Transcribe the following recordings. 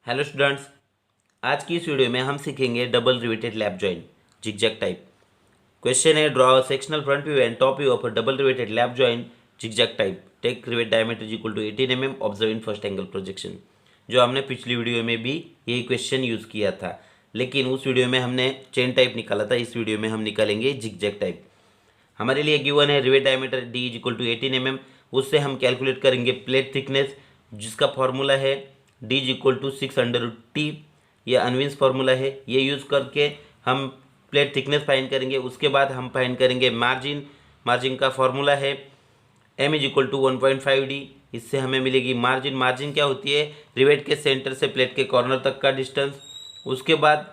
Hello students, आज की इस वीडियो में हम सीखेंगे double riveted lap joint zigzag type. Question है, draw sectional front view and top view of a double riveted lap joint zigzag type. Take rivet diameter is equal to 18 mm, observe in first angle projection. जो हमने पिछली video में भी यही question use किया था, लेकिन उस वीडियो में हमने चेन टाइप निकाला था। इस वीडियो में हम निकालेंगे जिगजैग टाइप। हमारे लिए गिवन है rivet diameter D is equal to 18 mm। उससे हम कैलकुलेट करेंगे प्लेट थिकनेस, जिसका फॉर्मूला है D is equal to 6√T। ये अनविन्स फार्मूला है, ये यूज़ करके हम प्लेट थिकनेस फाइंड करेंगे। उसके बाद हम फाइंड करेंगे मार्जिन। मार्जिन का फॉर्मूला है m is equal to 1.5D। इससे हमें मिलेगी मार्जिन। मार्जिन क्या होती है? रिवेट के सेंटर से प्लेट के कॉर्नर तक का डिस्टेंस। उसके बाद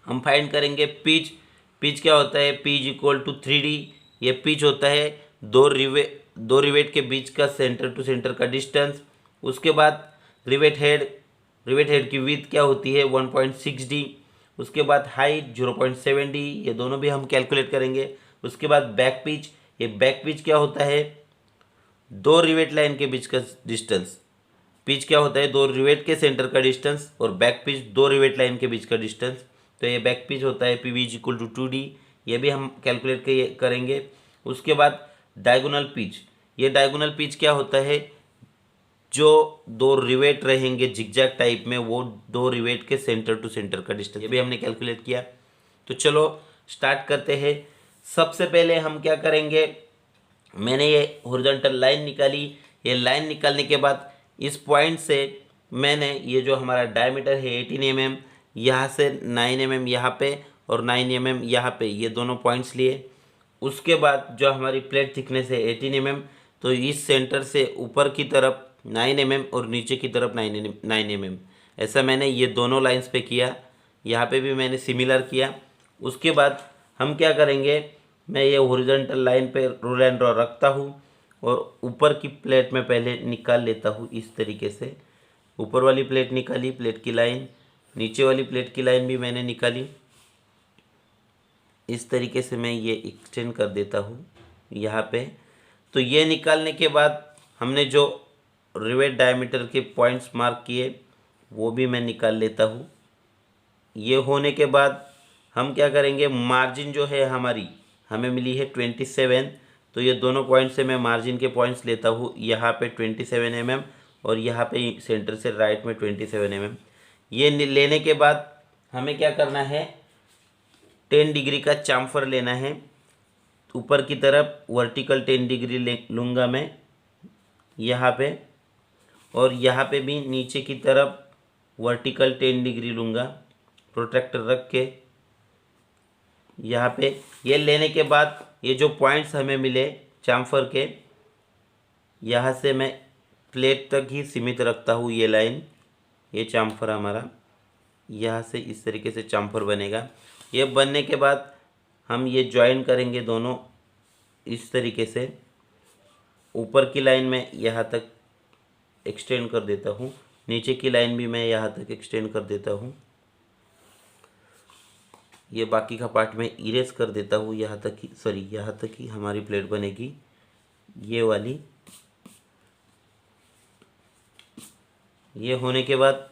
हम फाइंड करेंगे पिच। पिच क्या होता है? P is equal to 3D। ये पिच होता है दो रिवेट के बीच का सेंटर टू सेंटर का डिस्टेंस। उसके बाद रिवेट हेड की विड्थ क्या होती है? 1.6D। उसके बाद हाइट 0.7D। ये दोनों भी हम कैलकुलेट करेंगे। उसके बाद बैक पिच। ये बैक पिच क्या होता है? दो रिवेट लाइन के बीच का डिस्टेंस। पिच क्या होता है? दो रिवेट के सेंटर का डिस्टेंस, और बैक पिच दो रिवेट लाइन के बीच का डिस्टेंस। तो ये बैक पिच होता है PV is equal to 2D। ये भी हम कैलकुलेट करेंगे। उसके बाद डायगोनल पिच। ये डायगोनल पिच क्या होता है? जो दो रिवेट रहेंगे जिगजैग टाइप में, वो दो रिवेट के सेंटर टू सेंटर का डिस्टेंस, ये भी हमने कैलकुलेट किया। तो चलो स्टार्ट करते हैं। सबसे पहले हम क्या करेंगे, मैंने ये हॉरिजॉन्टल लाइन निकाली। ये लाइन निकालने के बाद इस पॉइंट से मैंने ये जो हमारा डायमीटर है 18 mm, यहाँ से 9 mm यहाँ पे और 9 mm यहाँ पे, ये दोनों पॉइंट्स लिए। उसके बाद जो हमारी प्लेट थिकनेस है 18 mm, तो इस सेंटर से ऊपर की तरफ 9 mm और नीचे की तरफ 9 mm, ऐसा मैंने ये दोनों लाइंस पे किया। यहाँ पे भी मैंने सिमिलर किया। उसके बाद हम क्या करेंगे, मैं ये हॉरिजॉन्टल लाइन पे रूल एंड ड्रॉ रखता हूँ और ऊपर की प्लेट में पहले निकाल लेता हूँ इस तरीके से। ऊपर वाली प्लेट निकाली, प्लेट की लाइन, नीचे वाली प्लेट की लाइन भी मैंने निकाली। इस तरीके से मैं ये एक्सटेंड कर देता हूँ यहाँ पे। तो ये निकालने के बाद हमने जो रिवेट डायमीटर के पॉइंट्स मार्क किए वो भी मैं निकाल लेता हूँ। ये होने के बाद हम क्या करेंगे, मार्जिन जो है हमारी हमें मिली है 27। तो ये दोनों पॉइंट से मैं मार्जिन के पॉइंट्स लेता हूँ। यहाँ पे 27 mm और यहाँ पे सेंटर से राइट में 27 mm। ये लेने के बाद हमें क्या करना है, 10 डिग्री का चाम्फर लेना है। ऊपर की तरफ वर्टिकल 10 डिग्री लूँगा मैं यहाँ पे, और यहाँ पे भी नीचे की तरफ वर्टिकल 10 डिग्री लूँगा प्रोट्रैक्टर रख के यहाँ पे। ये लेने के बाद ये जो पॉइंट्स हमें मिले चाम्फर के, यहाँ से मैं प्लेट तक ही सीमित रखता हूँ ये लाइन। ये चाम्फर हमारा यहाँ से इस तरीके से चाम्फर बनेगा। ये बनने के बाद हम ये ज्वाइन करेंगे दोनों इस तरीके से। ऊपर की लाइन में यहाँ तक एक्सटेंड कर देता हूँ, नीचे की लाइन भी मैं यहाँ तक एक्सटेंड कर देता हूँ। ये बाकी का पार्ट में इरेज कर देता हूँ। यहाँ तक ही, सॉरी, यहाँ तक ही हमारी प्लेट बनेगी ये वाली। ये होने के बाद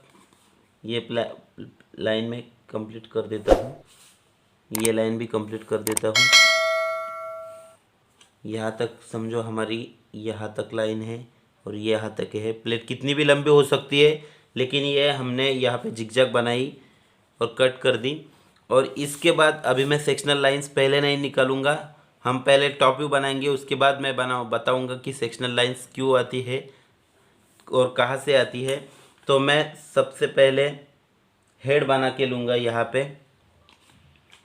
ये लाइन में कंप्लीट कर देता हूँ। ये लाइन भी कंप्लीट कर देता हूँ। यहाँ तक समझो हमारी यहाँ तक लाइन है और ये यहाँ तक है। प्लेट कितनी भी लंबी हो सकती है, लेकिन ये हमने यहाँ पे जिगजैग बनाई और कट कर दी। और इसके बाद अभी मैं सेक्शनल लाइंस पहले नहीं निकालूंगा, हम पहले टॉप व्यू बनाएंगे। उसके बाद मैं बताऊंगा कि सेक्शनल लाइंस क्यों आती है और कहाँ से आती है। तो मैं सबसे पहले हेड बना के लूँगा। यहाँ पे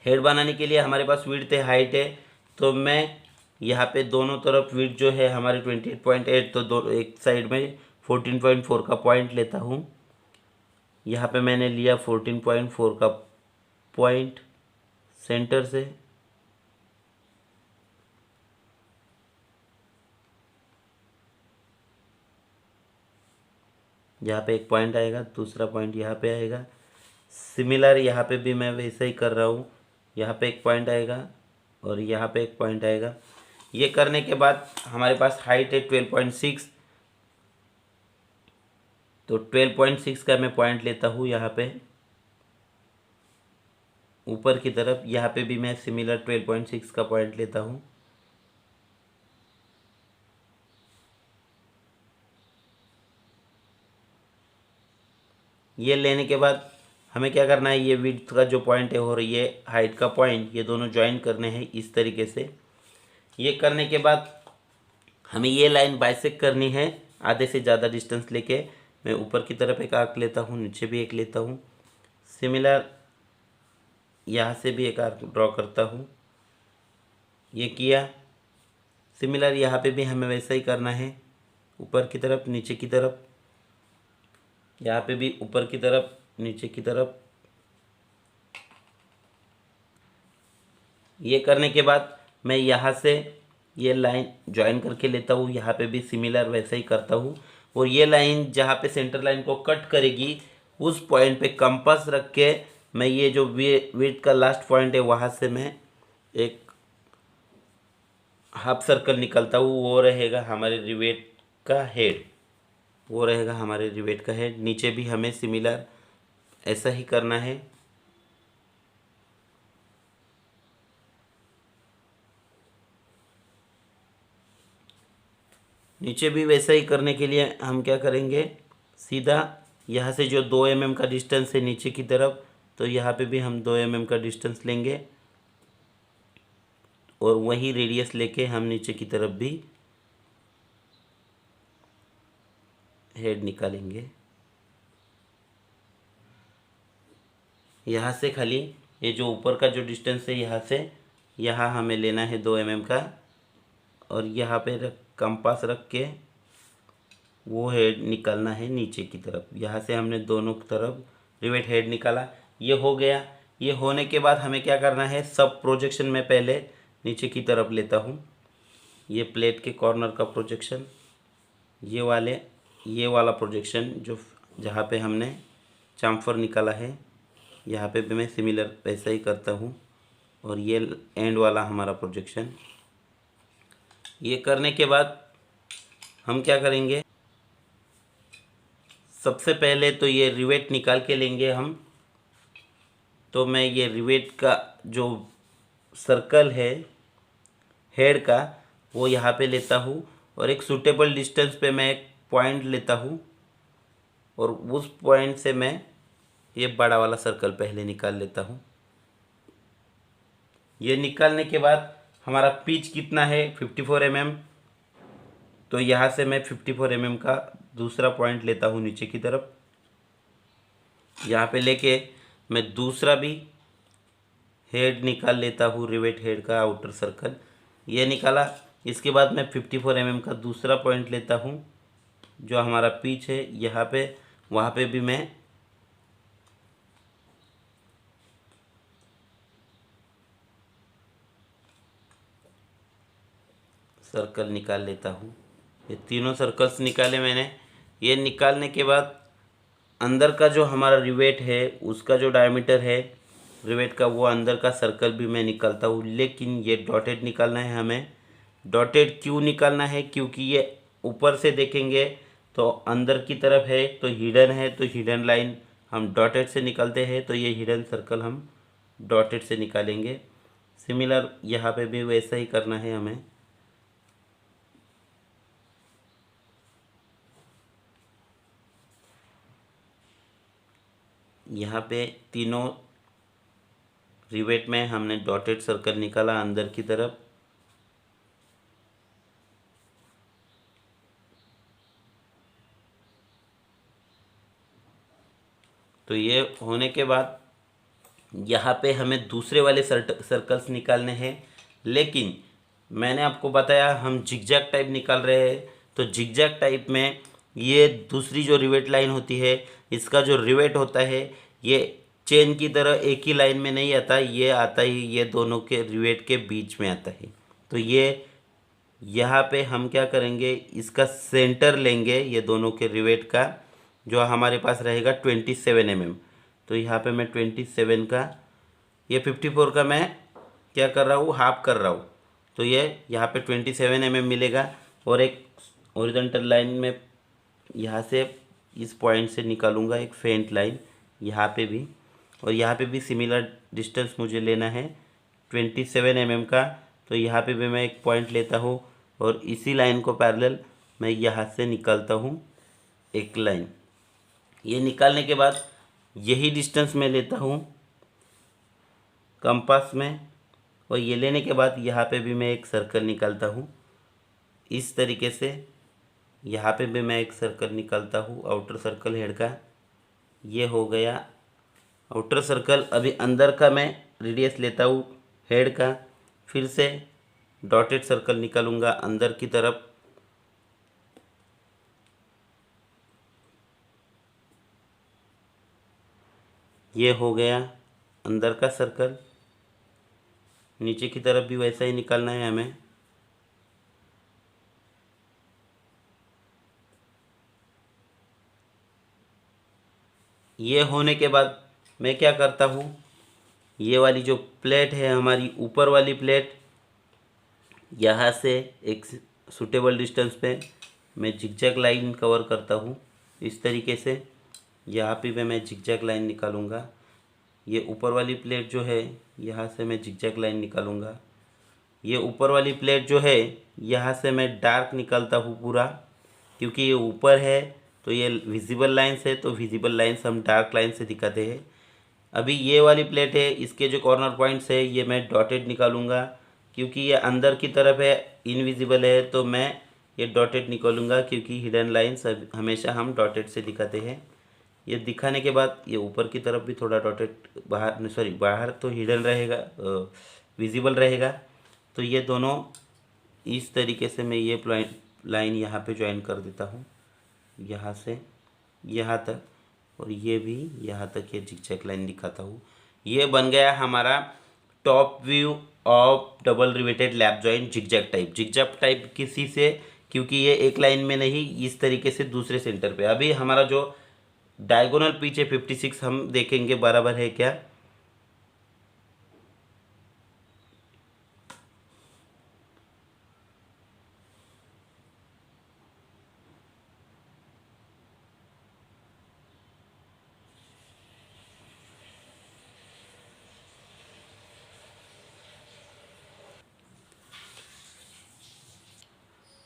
हेड बनाने के लिए हमारे पास विड्थ है, हाइट है। तो मैं यहाँ पे दोनों तरफ विड्थ जो है हमारी 28.8, तो दो एक साइड में 14.4 का पॉइंट लेता हूँ। यहाँ पे मैंने लिया 14.4 का पॉइंट सेंटर से। यहाँ पे एक पॉइंट आएगा, दूसरा पॉइंट यहाँ पे आएगा। सिमिलर यहाँ पे भी मैं वैसे ही कर रहा हूँ। यहाँ पे एक पॉइंट आएगा और यहाँ पे एक पॉइंट आएगा। ये करने के बाद हमारे पास हाइट है 12.6। तो 12.6 का मैं पॉइंट लेता हूँ यहाँ पे ऊपर की तरफ। यहाँ पे भी मैं सिमिलर 12.6 का पॉइंट लेता हूँ। ये लेने के बाद हमें क्या करना है, ये विड्थ का जो पॉइंट है और ये हाइट का पॉइंट, ये दोनों ज्वाइन करने हैं इस तरीके से। ये करने के बाद हमें ये लाइन बाइसेक्ट करनी है आधे से ज़्यादा डिस्टेंस लेके। मैं ऊपर की तरफ एक आर्क लेता हूँ, नीचे भी एक लेता हूँ। सिमिलर यहाँ से भी एक आर्क ड्रॉ करता हूँ। ये किया। सिमिलर यहाँ पे भी हमें वैसा ही करना है, ऊपर की तरफ नीचे की तरफ। यहाँ पे भी ऊपर की तरफ नीचे की तरफ। ये करने के बाद मैं यहाँ से ये लाइन ज्वाइन करके लेता हूँ। यहाँ पे भी सिमिलर वैसा ही करता हूँ। और ये लाइन जहाँ पे सेंटर लाइन को कट करेगी उस पॉइंट पे कंपास रख के मैं ये जो विड्थ का लास्ट पॉइंट है वहाँ से मैं एक हाफ सर्कल निकलता हूँ। वो रहेगा हमारे रिवेट का हेड। वो रहेगा हमारे रिवेट का हेड। नीचे भी हमें सिमिलर ऐसा ही करना है। नीचे भी वैसा ही करने के लिए हम क्या करेंगे, सीधा यहाँ से जो 2 mm का डिस्टेंस है नीचे की तरफ, तो यहाँ पे भी हम 2 mm का डिस्टेंस लेंगे और वही रेडियस लेके हम नीचे की तरफ भी हेड निकालेंगे। यहाँ से खाली ये जो ऊपर का जो डिस्टेंस है यहाँ से यहाँ हमें लेना है 2 mm का, और यहाँ पे कंपास रख के वो हेड निकालना है नीचे की तरफ। यहाँ से हमने दोनों तरफ रिवेट हेड निकाला। ये हो गया। ये होने के बाद हमें क्या करना है, सब प्रोजेक्शन में पहले नीचे की तरफ लेता हूँ। ये प्लेट के कॉर्नर का प्रोजेक्शन, ये वाला प्रोजेक्शन जो जहाँ पे हमने चाम्फर निकाला है, यहाँ पे भी मैं सिमिलर वैसा ही करता हूँ। और ये एंड वाला हमारा प्रोजेक्शन। ये करने के बाद हम क्या करेंगे, सबसे पहले तो ये रिवेट निकाल के लेंगे हम। तो मैं ये रिवेट का जो सर्कल है हेड का वो यहाँ पे लेता हूँ और एक सूटेबल डिस्टेंस पे मैं एक पॉइंट लेता हूँ और उस पॉइंट से मैं ये बड़ा वाला सर्कल पहले निकाल लेता हूँ। ये निकालने के बाद हमारा पिच कितना है 54 mm, तो यहाँ से मैं 54 mm का दूसरा पॉइंट लेता हूँ नीचे की तरफ। यहाँ पे लेके मैं दूसरा भी हेड निकाल लेता हूँ, रिवेट हेड का आउटर सर्कल। ये निकाला। इसके बाद मैं 54 mm का दूसरा पॉइंट लेता हूँ जो हमारा पिच है यहाँ पे। वहाँ पे भी मैं सर्कल निकाल लेता हूँ। ये तीनों सर्कल्स निकाले मैंने। ये निकालने के बाद अंदर का जो हमारा रिवेट है उसका जो डायमीटर है रिवेट का, वो अंदर का सर्कल भी मैं निकालता हूँ। लेकिन ये डॉटेड निकालना है हमें। डॉटेड क्यों निकालना है, क्योंकि ये ऊपर से देखेंगे तो अंदर की तरफ है तो हिडन है, तो हिडन लाइन हम डॉटेड से निकालते हैं, तो ये हिडन सर्कल हम डॉटेड से निकालेंगे। सिमिलर यहाँ पे भी वैसा ही करना है हमें। यहाँ पे तीनों रिवेट में हमने डॉटेड सर्कल निकाला अंदर की तरफ। तो ये होने के बाद यहाँ पे हमें दूसरे वाले सर्कल्स निकालने हैं। लेकिन मैंने आपको बताया हम जिगजैग टाइप निकाल रहे हैं, तो जिगजैग टाइप में ये दूसरी जो रिवेट लाइन होती है, इसका जो रिवेट होता है ये चेन की तरह एक ही लाइन में नहीं आता, ये आता ही ये दोनों के रिवेट के बीच में आता है। तो ये यहाँ पे हम क्या करेंगे, इसका सेंटर लेंगे ये दोनों के रिवेट का, जो हमारे पास रहेगा 27 mm। तो यहाँ पे मैं 27 का, ये 54 का मैं क्या कर रहा हूँ, हाफ कर रहा हूँ। तो ये यहाँ पे 27 mm मिलेगा। और एक हॉरिजॉन्टल लाइन में यहाँ से इस पॉइंट से निकालूंगा एक फेंट लाइन यहाँ पे भी, और यहाँ पे भी सिमिलर डिस्टेंस मुझे लेना है 27 mm का। तो यहाँ पे भी मैं एक पॉइंट लेता हूँ और इसी लाइन को पैरेलल मैं यहाँ से निकालता हूँ एक लाइन। ये निकालने के बाद यही डिस्टेंस मैं लेता हूँ कंपास में, और ये लेने के बाद यहाँ पे भी मैं एक सर्कल निकालता हूँ इस तरीके से। यहाँ पे भी मैं एक सर्कल निकालता हूँ आउटर सर्कल हेड का। ये हो गया आउटर सर्कल। अभी अंदर का मैं रेडियस लेता हूँ हेड का, फिर से डॉटेड सर्कल निकालूंगा अंदर की तरफ। ये हो गया अंदर का सर्कल। नीचे की तरफ भी वैसा ही निकालना है हमें। ये होने के बाद मैं क्या करता हूँ, ये वाली जो प्लेट है हमारी ऊपर वाली प्लेट, यहाँ से एक सूटेबल डिस्टेंस पे मैं जिगजैग लाइन कवर करता हूँ इस तरीके से। यहाँ पे भी मैं जिगजैग लाइन निकालूंगा। ये ऊपर वाली प्लेट जो है यहाँ से मैं जिगजैग लाइन निकालूंगा। ये ऊपर वाली प्लेट जो है यहाँ से मैं डार्क निकालता हूँ पूरा, क्योंकि ये ऊपर है तो ये विजिबल लाइन्स है, तो विजिबल लाइन्स हम डार्क लाइन से दिखाते हैं। अभी ये वाली प्लेट है, इसके जो कॉर्नर पॉइंट्स है ये मैं डॉटेड निकालूंगा, क्योंकि ये अंदर की तरफ है इनविजिबल है, तो मैं ये डॉटेड निकालूंगा, क्योंकि हिडन लाइन्स हमेशा हम डॉटेड से दिखाते हैं। ये दिखाने के बाद ये ऊपर की तरफ भी थोड़ा डॉटेड बाहर, सॉरी बाहर तो हिडन रहेगा, विजिबल रहेगा। तो ये दोनों इस तरीके से मैं ये लाइन यहाँ पे ज्वाइन कर देता हूँ, यहाँ से यहाँ तक, और ये भी यहाँ तक ये जिगजैग लाइन दिखाता हूँ। ये बन गया हमारा top view of double riveted lap joint zigzag type. Zigzag type किसी से, क्योंकि ये एक लाइन में नहीं, इस तरीके से दूसरे सेंटर पे। अभी हमारा जो डायगोनल पिच है 56 हम देखेंगे बराबर है क्या।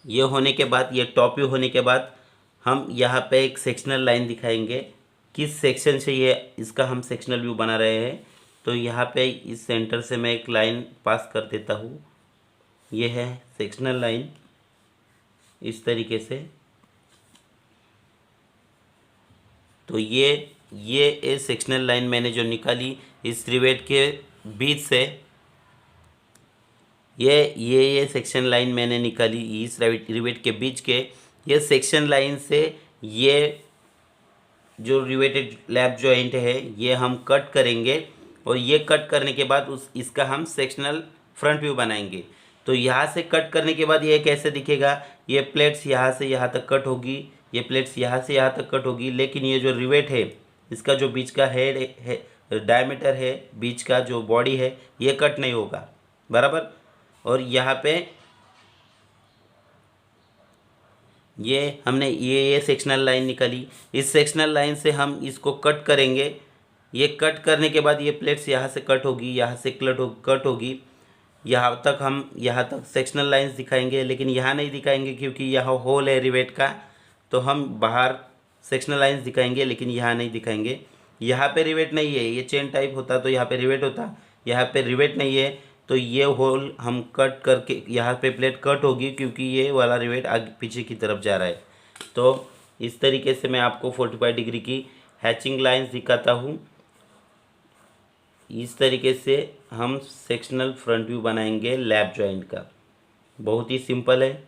ये होने के बाद, ये टॉप व्यू होने के बाद हम यहाँ पे एक सेक्शनल लाइन दिखाएंगे, किस सेक्शन से ये इसका हम सेक्शनल व्यू बना रहे हैं। तो यहाँ पे इस सेंटर से मैं एक लाइन पास कर देता हूँ, ये है सेक्शनल लाइन इस तरीके से। तो ये सेक्शनल लाइन मैंने जो निकाली इस रिवेट के बीच से, ये सेक्शन लाइन मैंने निकाली इस रिवेट के बीच के। ये सेक्शन लाइन से ये जो रिवेटेड लैप जॉइंट है ये हम कट करेंगे, और ये कट करने के बाद इसका हम सेक्शनल फ्रंट व्यू बनाएंगे। तो यहाँ से कट करने के बाद ये कैसे दिखेगा, ये प्लेट्स यहाँ से यहाँ तक कट होगी, ये प्लेट्स यहाँ से यहाँ तक कट होगी, लेकिन ये जो रिवेट है इसका जो बीच का हेड है, डायमीटर है, बीच का जो बॉडी है, ये कट नहीं होगा बराबर। और यहाँ पे ये हमने ये सेक्शनल लाइन निकाली, इस सेक्शनल लाइन से हम इसको कट करेंगे। ये कट करने के बाद ये प्लेट्स यहाँ से कट होगी, यहाँ से कट होगी, यहाँ तक हम यहाँ तक सेक्शनल लाइंस दिखाएंगे, लेकिन यहाँ नहीं दिखाएंगे क्योंकि यहाँ होल है रिवेट का। तो हम बाहर सेक्शनल लाइंस दिखाएंगे, लेकिन यहाँ नहीं दिखाएंगे। यहाँ पे रिवेट नहीं है, ये चेन टाइप होता तो यहाँ पे रिवेट होता, यहाँ पे रिवेट नहीं है, तो ये होल हम कट करके यहाँ पे प्लेट कट होगी, क्योंकि ये वाला रिवेट आगे पीछे की तरफ जा रहा है। तो इस तरीके से मैं आपको 45 डिग्री की हैचिंग लाइंस दिखाता हूँ। इस तरीके से हम सेक्शनल फ्रंट व्यू बनाएंगे लैप जॉइंट का। बहुत ही सिंपल है।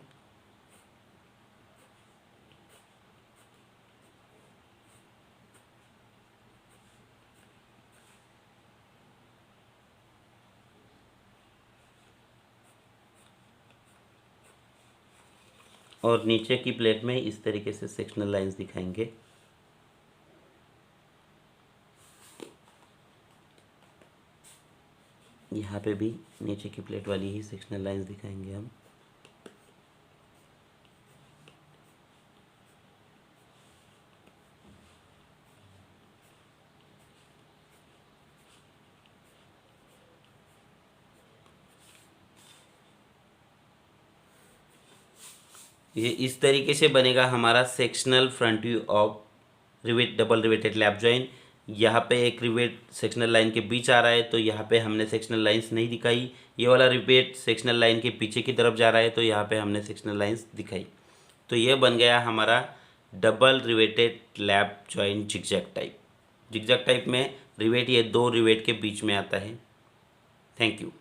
और नीचे की प्लेट में इस तरीके से सेक्शनल लाइंस दिखाएंगे। यहाँ पे भी नीचे की प्लेट वाली ही सेक्शनल लाइंस दिखाएंगे हम। ये इस तरीके से बनेगा हमारा sectional front view of rivet double riveted lap join. यहाँ पे एक रिवेट सेक्शनल लाइन के बीच आ रहा है, तो यहाँ पे हमने सेक्शनल लाइंस नहीं दिखाई। ये वाला रिवेट सेक्शनल लाइन के पीछे की तरफ जा रहा है, तो यहाँ पे हमने सेक्शनल लाइंस दिखाई। तो ये बन गया हमारा double riveted lap join zigzag type. Zigzag type में रिवेट ये दो रिवेट के बीच में आता है। Thank you.